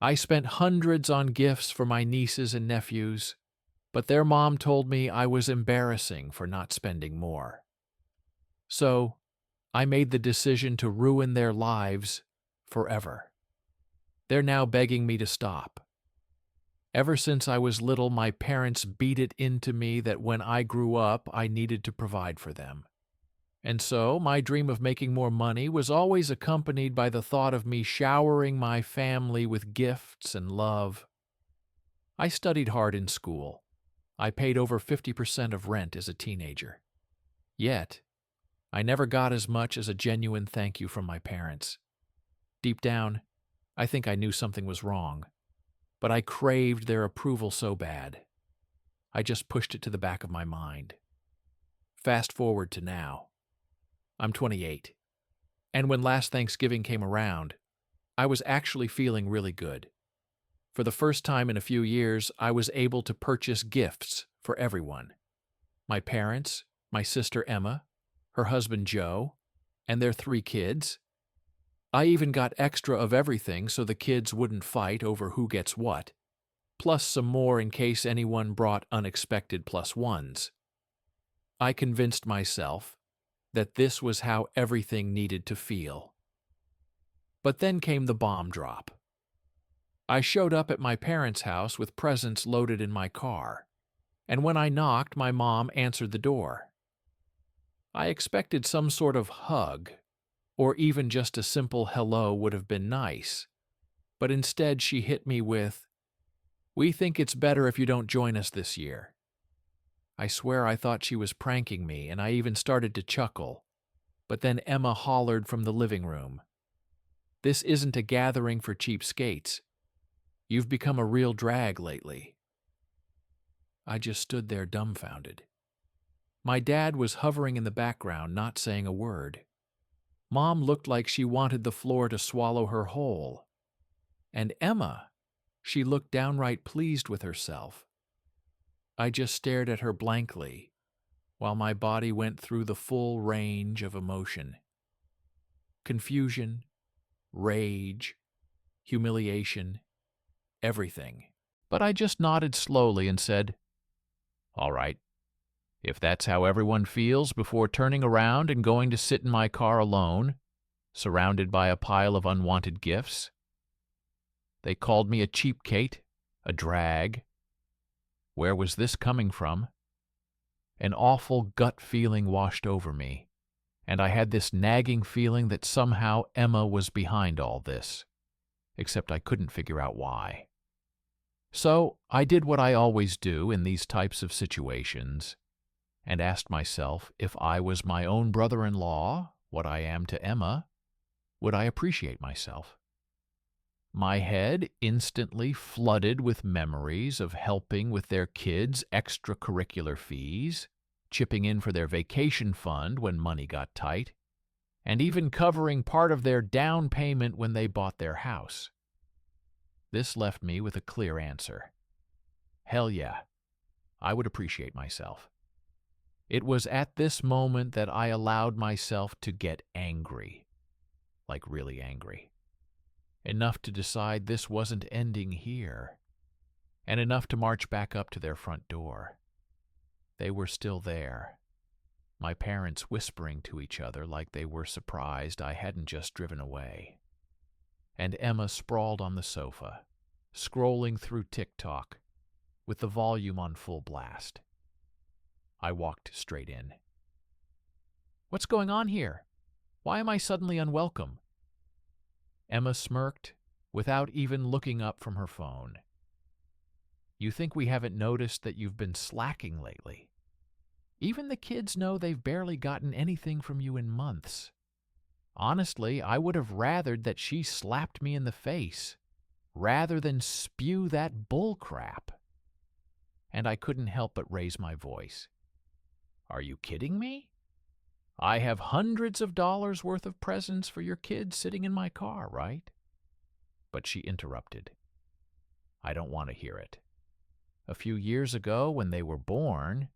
I spent hundreds on gifts for my nieces and nephews, but their mom told me I was embarrassing for not spending more. So, I made the decision to ruin their lives forever. They're now begging me to stop. Ever since I was little, my parents beat it into me that when I grew up, I needed to provide for them. And so, my dream of making more money was always accompanied by the thought of me showering my family with gifts and love. I studied hard in school. I paid over 50% of rent as a teenager. Yet, I never got as much as a genuine thank you from my parents. Deep down, I think I knew something was wrong, but I craved their approval so bad. I just pushed it to the back of my mind. Fast forward to now. I'm 28, and when last Thanksgiving came around, I was actually feeling really good. For the first time in a few years, I was able to purchase gifts for everyone. My parents, my sister Emma, her husband Joe, and their 3 kids. I even got extra of everything so the kids wouldn't fight over who gets what, plus some more in case anyone brought unexpected plus ones. I convinced myself that this was how everything needed to feel. But then came the bomb drop. I showed up at my parents' house with presents loaded in my car, and when I knocked, my mom answered the door. I expected some sort of hug, or even just a simple hello would have been nice, but instead she hit me with, "We think it's better if you don't join us this year." I swear I thought she was pranking me, and I even started to chuckle, but then Emma hollered from the living room, "This isn't a gathering for cheapskates. You've become a real drag lately." I just stood there dumbfounded. My dad was hovering in the background, not saying a word. Mom looked like she wanted the floor to swallow her whole. And Emma, she looked downright pleased with herself. I just stared at her blankly, while my body went through the full range of emotion. Confusion, rage, humiliation, everything. But I just nodded slowly and said, "All right, if that's how everyone feels," before turning around and going to sit in my car alone, surrounded by a pile of unwanted gifts. They called me a cheapskate, a drag. Where was this coming from? An awful gut feeling washed over me, and I had this nagging feeling that somehow Emma was behind all this, except I couldn't figure out why. So I did what I always do in these types of situations, and asked myself if I was my own brother-in-law, what I am to Emma, would I appreciate myself? My head instantly flooded with memories of helping with their kids' extracurricular fees, chipping in for their vacation fund when money got tight, and even covering part of their down payment when they bought their house. This left me with a clear answer. Hell yeah, I would appreciate myself. It was at this moment that I allowed myself to get angry, like really angry. Enough to decide this wasn't ending here, and enough to march back up to their front door. They were still there, my parents whispering to each other like they were surprised I hadn't just driven away. And Emma sprawled on the sofa, scrolling through TikTok, with the volume on full blast. I walked straight in. "What's going on here? Why am I suddenly unwelcome?" Emma smirked, without even looking up from her phone. "You think we haven't noticed that you've been slacking lately? Even the kids know they've barely gotten anything from you in months. Honestly, I would have rathered that she slapped me in the face, rather than spew that bull crap." And I couldn't help but raise my voice. "Are you kidding me? I have hundreds of dollars worth of presents for your kids sitting in my car, right?" But she interrupted. "I don't want to hear it. A few years ago, when they were born,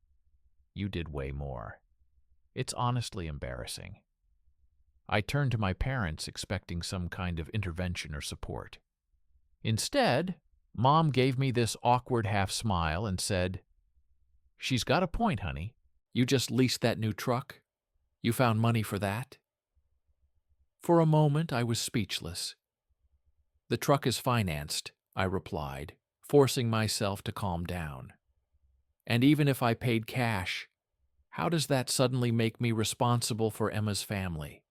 you did way more. It's honestly embarrassing." I turned to my parents expecting some kind of intervention or support. Instead, Mom gave me this awkward half smile and said, "She's got a point, honey. You just leased that new truck? You found money for that?" For a moment, I was speechless. "The truck is financed," I replied, forcing myself to calm down. "And even if I paid cash, how does that suddenly make me responsible for Emma's family?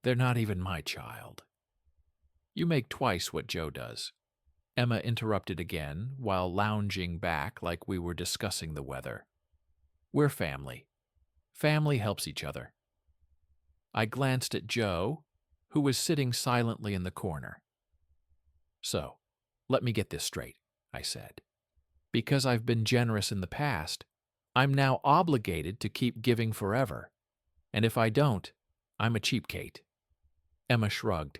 They're not even my child." "You make twice what Joe does," Emma interrupted again while lounging back like we were discussing the weather. "We're family. Family helps each other." I glanced at Joe, who was sitting silently in the corner. "So, let me get this straight," I said. "Because I've been generous in the past, I'm now obligated to keep giving forever. And if I don't, I'm a cheapskate." Emma shrugged.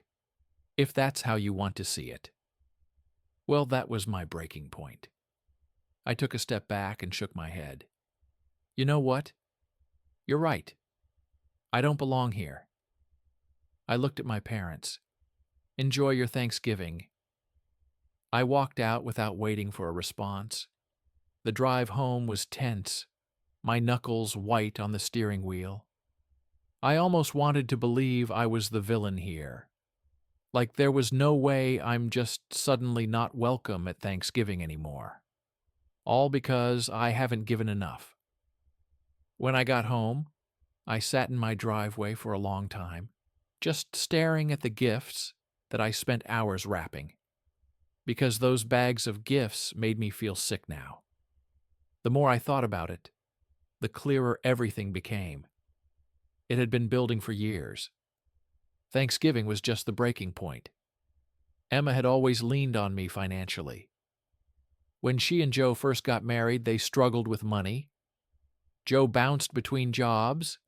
"If that's how you want to see it." Well, that was my breaking point. I took a step back and shook my head. "You know what? You're right. I don't belong here." I looked at my parents. "Enjoy your Thanksgiving." I walked out without waiting for a response. The drive home was tense, my knuckles white on the steering wheel. I almost wanted to believe I was the villain here. Like there was no way I'm just suddenly not welcome at Thanksgiving anymore. All because I haven't given enough. When I got home, I sat in my driveway for a long time, just staring at the gifts that I spent hours wrapping. Because those bags of gifts made me feel sick now. The more I thought about it, the clearer everything became. It had been building for years. Thanksgiving was just the breaking point. Emma had always leaned on me financially. When she and Joe first got married, they struggled with money. Joe bounced between jobs,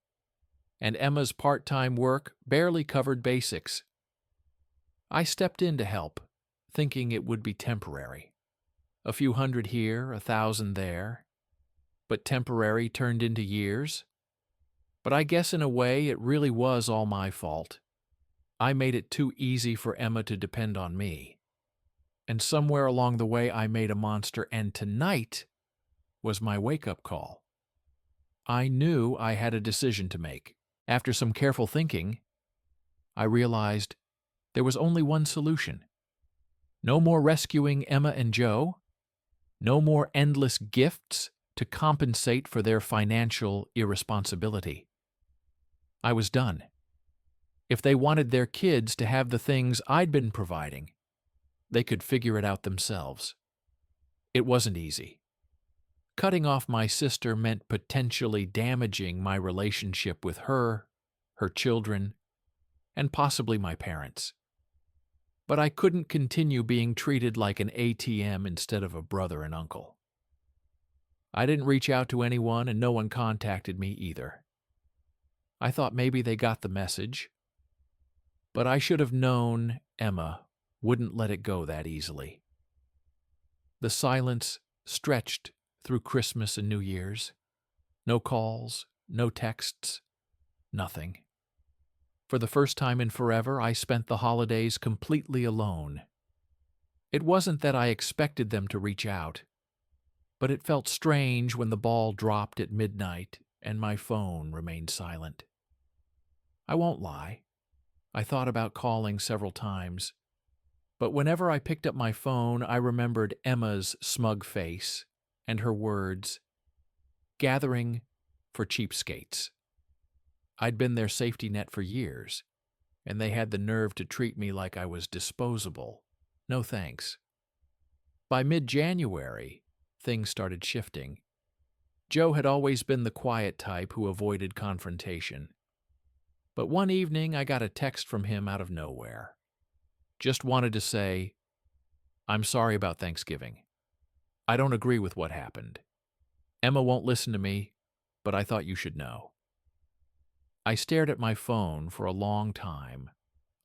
and Emma's part-time work barely covered basics. I stepped in to help, thinking it would be temporary. A few hundred here, 1,000 there. But temporary turned into years. But I guess in a way it really was all my fault. I made it too easy for Emma to depend on me. And somewhere along the way I made a monster, and tonight was my wake-up call. I knew I had a decision to make. After some careful thinking, I realized there was only one solution. No more rescuing Emma and Joe. No more endless gifts to compensate for their financial irresponsibility. I was done. If they wanted their kids to have the things I'd been providing, they could figure it out themselves. It wasn't easy. Cutting off my sister meant potentially damaging my relationship with her, her children, and possibly my parents. But I couldn't continue being treated like an ATM instead of a brother and uncle. I didn't reach out to anyone, and no one contacted me either. I thought maybe they got the message, but I should have known Emma wouldn't let it go that easily. The silence stretched through Christmas and New Year's. No calls, no texts, nothing. For the first time in forever, I spent the holidays completely alone. It wasn't that I expected them to reach out, but it felt strange when the ball dropped at midnight and my phone remained silent. I won't lie. I thought about calling several times, but whenever I picked up my phone, I remembered Emma's smug face and her words, "Gathering for cheapskates." I'd been their safety net for years, and they had the nerve to treat me like I was disposable. No thanks. By mid-January, things started shifting. Joe had always been the quiet type who avoided confrontation. But one evening I got a text from him out of nowhere. Just wanted to say, "I'm sorry about Thanksgiving. I don't agree with what happened. Emma won't listen to me, but I thought you should know." I stared at my phone for a long time,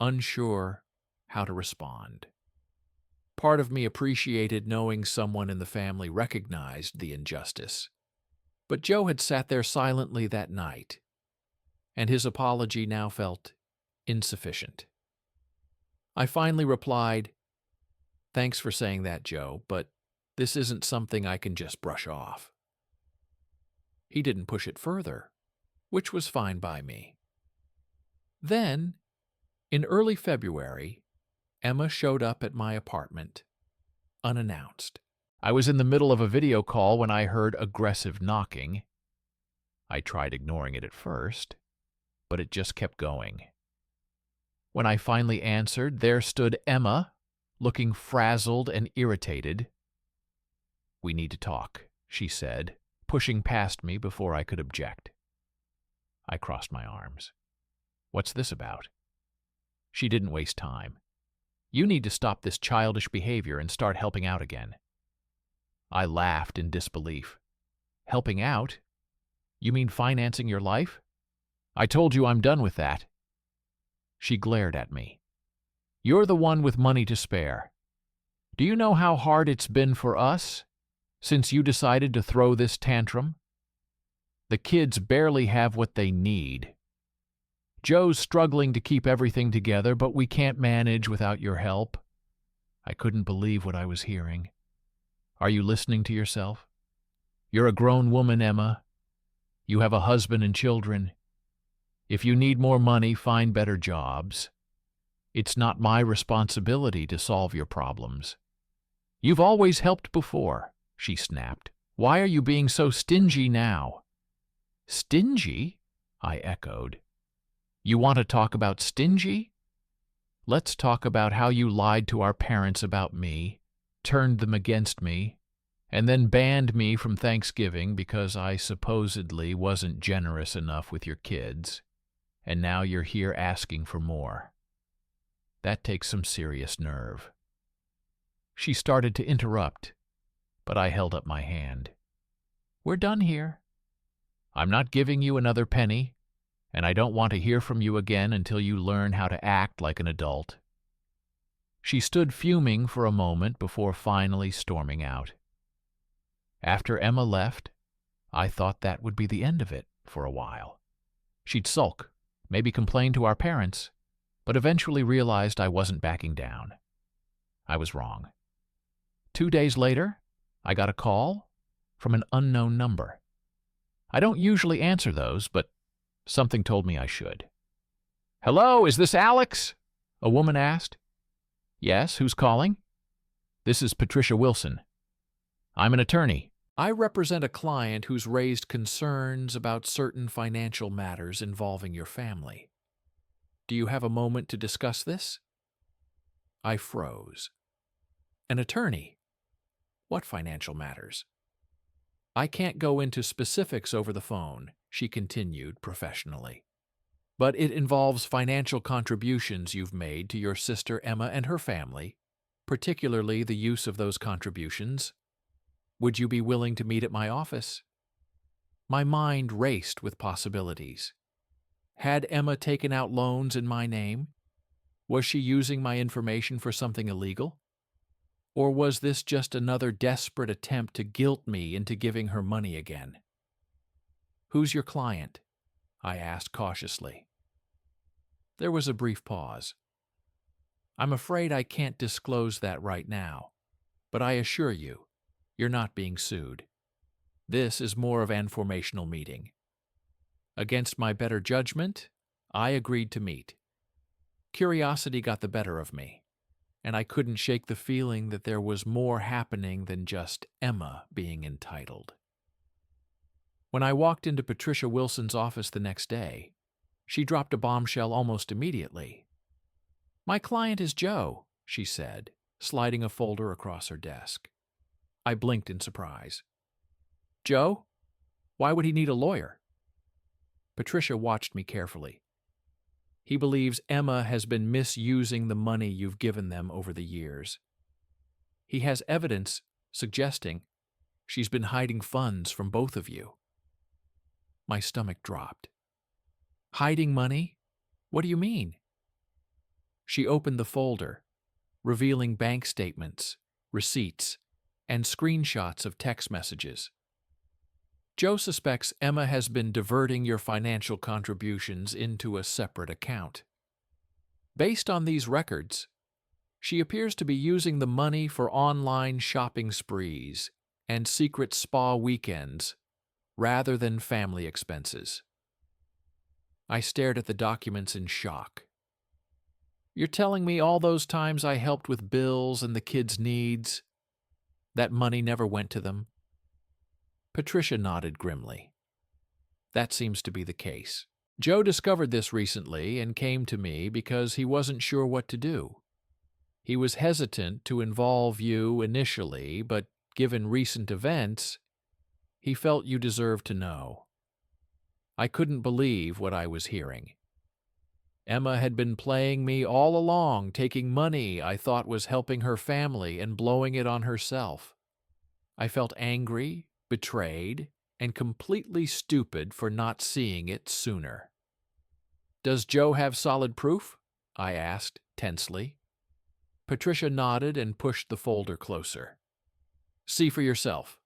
unsure how to respond. Part of me appreciated knowing someone in the family recognized the injustice. But Joe had sat there silently that night, and his apology now felt insufficient. I finally replied, Thanks for saying that, Joe, but this isn't something I can just brush off. He didn't push it further, which was fine by me. Then, in early February, Emma showed up at my apartment, unannounced. I was in the middle of a video call when I heard aggressive knocking. I tried ignoring it at first, but it just kept going. When I finally answered, there stood Emma, looking frazzled and irritated. "We need to talk," she said, pushing past me before I could object. I crossed my arms. "What's this about?" She didn't waste time. "You need to stop this childish behavior and start helping out again." I laughed in disbelief. "Helping out? You mean financing your life? I told you I'm done with that." She glared at me. "You're the one with money to spare. Do you know how hard it's been for us since you decided to throw this tantrum? The kids barely have what they need. Joe's struggling to keep everything together, but we can't manage without your help." I couldn't believe what I was hearing. Are you listening to yourself? You're a grown woman, Emma. You have a husband and children. If you need more money, find better jobs. It's not my responsibility to solve your problems. You've always helped before, she snapped. Why are you being so stingy now? Stingy? I echoed. You want to talk about stingy? Let's talk about how you lied to our parents about me, turned them against me, and then banned me from Thanksgiving because I supposedly wasn't generous enough with your kids, and now you're here asking for more. That takes some serious nerve. She started to interrupt, but I held up my hand. We're done here. I'm not giving you another penny, and I don't want to hear from you again until you learn how to act like an adult. She stood fuming for a moment before finally storming out. After Emma left, I thought that would be the end of it for a while. She'd sulk, maybe complain to our parents, but eventually realized I wasn't backing down. I was wrong. 2 days later, I got a call from an unknown number. I don't usually answer those, but something told me I should. "Hello, is this Alex?" a woman asked. "Yes, who's calling?" "This is Patricia Wilson. I'm an attorney. I represent a client who's raised concerns about certain financial matters involving your family. Do you have a moment to discuss this?" I froze. An attorney? What financial matters? "I can't go into specifics over the phone," she continued professionally. "But it involves financial contributions you've made to your sister Emma and her family, particularly the use of those contributions. Would you be willing to meet at my office?" My mind raced with possibilities. Had Emma taken out loans in my name? Was she using my information for something illegal? Or was this just another desperate attempt to guilt me into giving her money again? "Who's your client?" I asked cautiously. There was a brief pause. "I'm afraid I can't disclose that right now, but I assure you, you're not being sued. This is more of an informational meeting." Against my better judgment, I agreed to meet. Curiosity got the better of me, and I couldn't shake the feeling that there was more happening than just Emma being entitled. When I walked into Patricia Wilson's office the next day, she dropped a bombshell almost immediately. "My client is Joe," she said, sliding a folder across her desk. I blinked in surprise. "Joe? Why would he need a lawyer?" Patricia watched me carefully. "He believes Emma has been misusing the money you've given them over the years. He has evidence suggesting she's been hiding funds from both of you." My stomach dropped. "Hiding money? What do you mean?" She opened the folder, revealing bank statements, receipts, and screenshots of text messages. "Joe suspects Emma has been diverting your financial contributions into a separate account. Based on these records, She appears to be using the money for online shopping sprees and secret spa weekends rather than family expenses. I stared at the documents in shock. You're telling me all those times I helped with bills and the kids' needs, that money never went to them? Patricia nodded grimly. That seems to be the case. Joe discovered this recently and came to me because he wasn't sure what to do. He was hesitant to involve you initially, but given recent events, he felt you deserved to know. I couldn't believe what I was hearing. Emma had been playing me all along, taking money I thought was helping her family and blowing it on herself. I felt angry, betrayed, and completely stupid for not seeing it sooner. Does Joe have solid proof? I asked tensely. Patricia nodded and pushed the folder closer. See for yourself.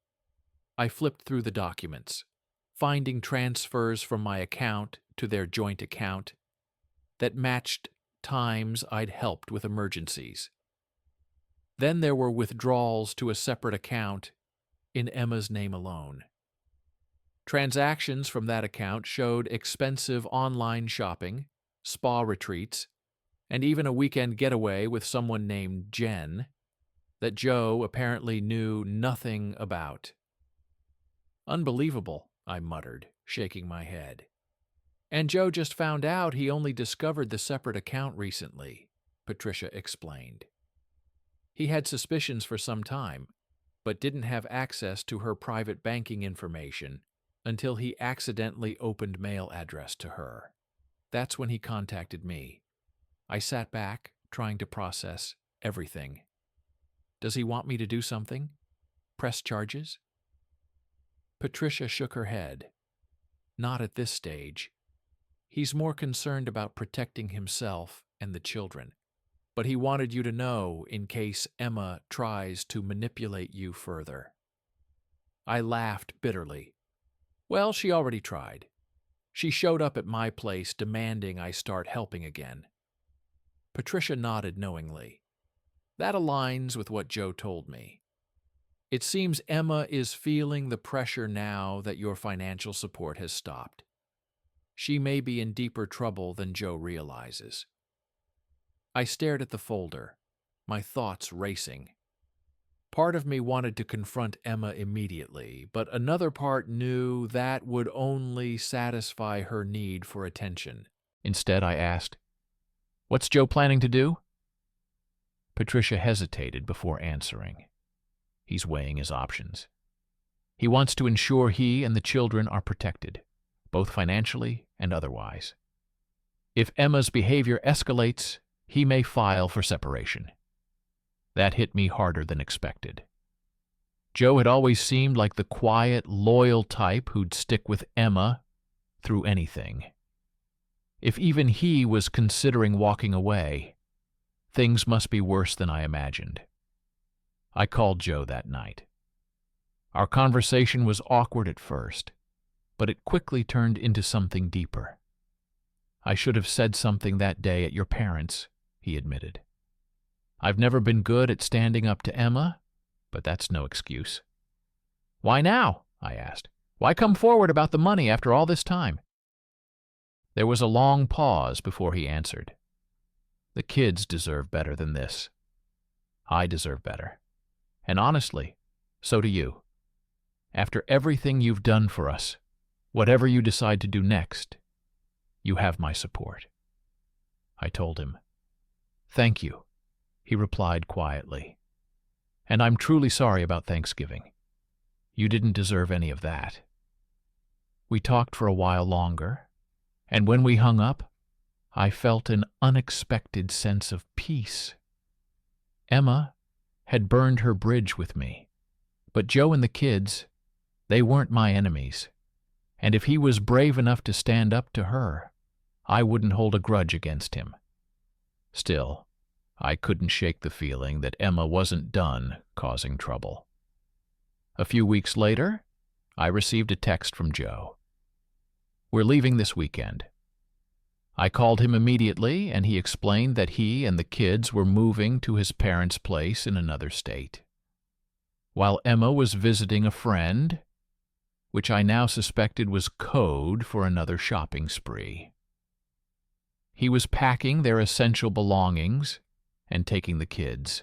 I flipped through the documents, finding transfers from my account to their joint account that matched times I'd helped with emergencies. Then there were withdrawals to a separate account in Emma's name alone. Transactions from that account showed expensive online shopping, spa retreats, and even a weekend getaway with someone named Jen that Joe apparently knew nothing about. Unbelievable, I muttered, shaking my head. And Joe just found out he only discovered the separate account recently, Patricia explained. He had suspicions for some time, but didn't have access to her private banking information until he accidentally opened mail address to her. That's when he contacted me. I sat back, trying to process everything. Does he want me to do something? Press charges? Patricia shook her head. Not at this stage. He's more concerned about protecting himself and the children, but he wanted you to know in case Emma tries to manipulate you further. I laughed bitterly. Well, she already tried. She showed up at my place demanding I start helping again. Patricia nodded knowingly. That aligns with what Joe told me. It seems Emma is feeling the pressure now that your financial support has stopped. She may be in deeper trouble than Joe realizes. I stared at the folder, my thoughts racing. Part of me wanted to confront Emma immediately, but another part knew that would only satisfy her need for attention. Instead, I asked, "What's Joe planning to do?" Patricia hesitated before answering. He's weighing his options. He wants to ensure he and the children are protected, both financially and otherwise. If Emma's behavior escalates, he may file for separation. That hit me harder than expected. Joe had always seemed like the quiet, loyal type who'd stick with Emma through anything. If even he was considering walking away, things must be worse than I imagined. I called Joe that night. Our conversation was awkward at first, but it quickly turned into something deeper. I should have said something that day at your parents', he admitted. I've never been good at standing up to Emma, but that's no excuse. Why now? I asked. Why come forward about the money after all this time? There was a long pause before he answered. The kids deserve better than this. I deserve better. And honestly, so do you. After everything you've done for us, whatever you decide to do next, you have my support. I told him. Thank you, he replied quietly. And I'm truly sorry about Thanksgiving. You didn't deserve any of that. We talked for a while longer, and when we hung up, I felt an unexpected sense of peace. Emma had burned her bridge with me, but Joe and the kids, they weren't my enemies, and if he was brave enough to stand up to her, I wouldn't hold a grudge against him. Still, I couldn't shake the feeling that Emma wasn't done causing trouble. A few weeks later, I received a text from Joe. We're leaving this weekend. I called him immediately, and he explained that he and the kids were moving to his parents' place in another state, while Emma was visiting a friend, which I now suspected was code for another shopping spree. He was packing their essential belongings and taking the kids.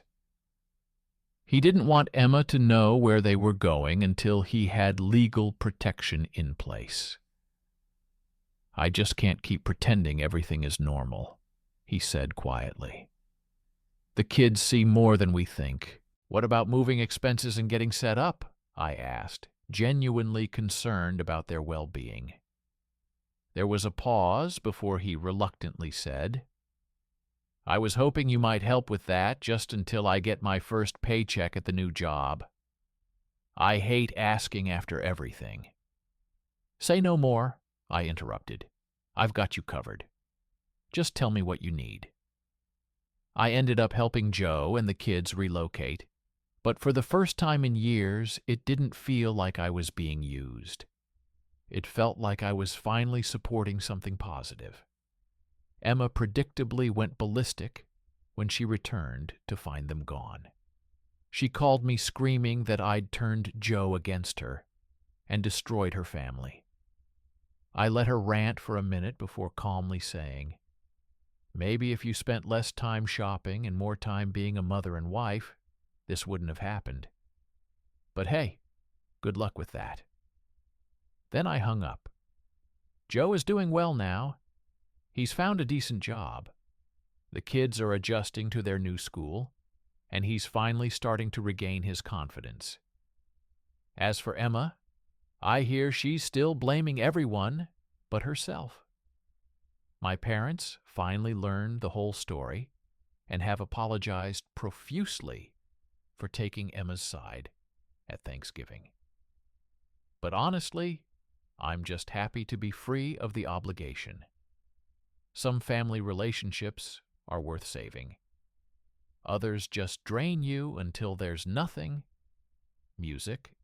He didn't want Emma to know where they were going until he had legal protection in place. "I just can't keep pretending everything is normal," he said quietly. "The kids see more than we think." "What about moving expenses and getting set up?" I asked, genuinely concerned about their well-being. There was a pause before he reluctantly said, "I was hoping you might help with that just until I get my first paycheck at the new job. I hate asking after everything." "Say no more," I interrupted. "I've got you covered. Just tell me what you need." I ended up helping Joe and the kids relocate, but for the first time in years, it didn't feel like I was being used. It felt like I was finally supporting something positive. Emma predictably went ballistic when she returned to find them gone. She called me screaming that I'd turned Joe against her and destroyed her family. I let her rant for a minute before calmly saying, "Maybe if you spent less time shopping and more time being a mother and wife, this wouldn't have happened. But hey, good luck with that." Then I hung up. Joe is doing well now. He's found a decent job. The kids are adjusting to their new school, and he's finally starting to regain his confidence. As for Emma, I hear she's still blaming everyone but herself. My parents finally learned the whole story and have apologized profusely for taking Emma's side at Thanksgiving. But honestly, I'm just happy to be free of the obligation. Some family relationships are worth saving. Others just drain you until there's nothing, music